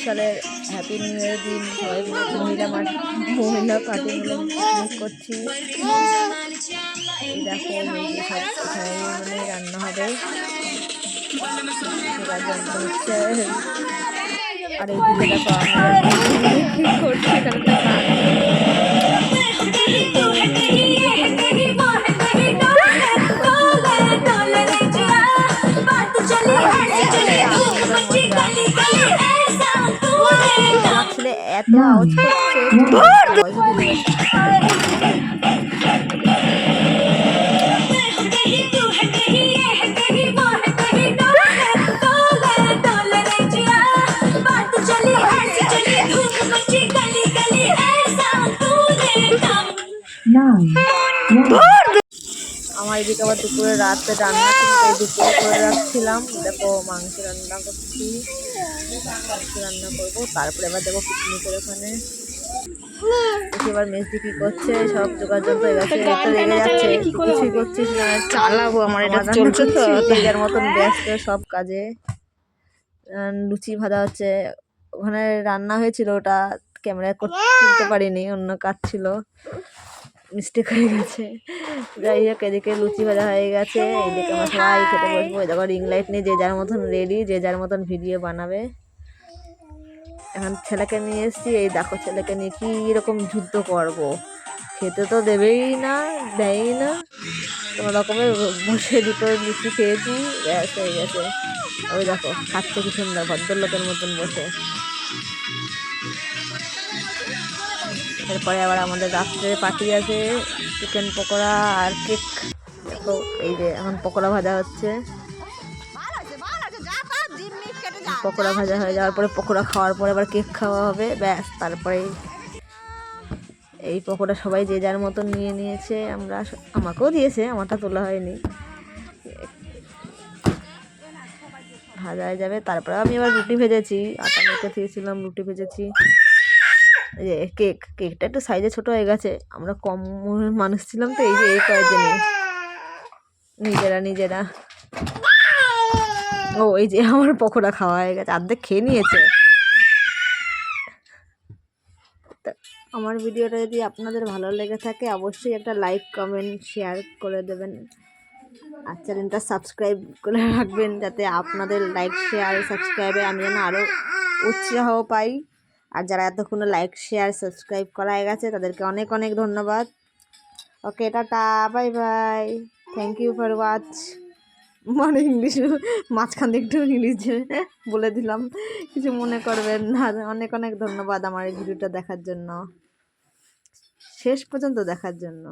সালের happy new year দিন সবাই মহিলা পার্টি মিলে পিকনিক করছি। এই দেখো মেয়েদের সব এখানে মানে রান্না হবে, হচ্ছে। আর এইদিকে দেখো আমরা করছি এখানে একটা গান। আমার ছেলে এত আওয়াজ করছে, আমার এদিকে আবার দুপুরে রাতে রান্না দুপুরে করে রাখছিলাম। দেখো মাংস রান্না করছি, মাংস রান্না করবো, তারপরে এবার দেবো পিকনিকের ওখানে। এবার মেজদি কি করছে, সব যোগাযোগ হয়ে গেছে, রেগে যাচ্ছে, কিছুই করছিস না, চালাবো আমার এটা চলছে তো, যার মতন ব্যস্ত সব কাজে। লুচি ভাজা হচ্ছে, ওখানে রান্না হয়েছিল, ওটা ক্যামেরায় করতে পারিনি, অন্য কাজ ছিল, মিস্টেক হয়ে গেছে। যাই হোক, এদিকে লুচি ভাজা হয়ে গেছে, এইদিকে আমরা সবাই খেতে বসবো। দেখো রিং লাইট নিয়ে যে যার মতন রেডি, যে যার মতন ভিডিও বানাবে। এখন ছেলেকে নিয়ে এসেছি, এই দেখো ছেলেকে নিয়ে কি রকম যুদ্ধ করবো, খেতে তো দেবেই না, দেয়ই না, কোনো রকমের বসে দুটো লুচি খেয়েছি, ব্যাস হয়ে গেছে। ওই দেখো খাচ্ছে কি সুন্দর ভদ্রলোকের মতন বসে। এরপরে আবার আমাদের রাত্রে পার্টি আছে, চিকেন পকোড়া আর কেক। দেখো এই যে এখন পকোড়া ভাজা হচ্ছে, পকোড়া ভাজা হয়ে যাওয়ার পরে পকোড়া খাওয়ার পরে আবার কেক খাওয়া হবে, ব্যাস। তারপরে এই পকোড়া সবাই যে যার মতন নিয়ে নিয়েছে, আমাকেও দিয়েছে, আমারটা তোলা হয়নি, ভাজা হয়ে যাবে। তারপরে আমি আবার রুটি ভেজেছি, আটা মেখে দিয়েছিলাম, রুটি ভেজেছি। এই যে কেকটা একটু সাইজে ছোট হয়ে গেছে, আমরা কম মানুষ ছিলাম তো, এই যে এই কয়েকজনই নিজেরা। ও এই যে আমার পকোড়া খাওয়া হয়ে গেছে, অর্ধেক খেয়ে নিয়েছে। আমার ভিডিওটা যদি আপনাদের ভালো লেগে থাকে, অবশ্যই একটা লাইক কমেন্ট শেয়ার করে দেবেন, আর চ্যানেলটা সাবস্ক্রাইব করে রাখবেন, যাতে আপনাদের লাইক শেয়ার সাবস্ক্রাইবে আমি যেন আরও উৎসাহ পাই। আর যারা এতক্ষণ লাইক শেয়ার সাবস্ক্রাইব করা হয়ে গেছে, তাদেরকে অনেক অনেক ধন্যবাদ। Okay, tata, bye bye, thank you for watch. মানে ইংলিশ মাঝখান দিয়ে একটু ইংলিশে বলে দিলাম, কিছু মনে করবেন না। অনেক অনেক ধন্যবাদ আমার এই ভিডিওটা দেখার জন্য, শেষ পর্যন্ত দেখার জন্য।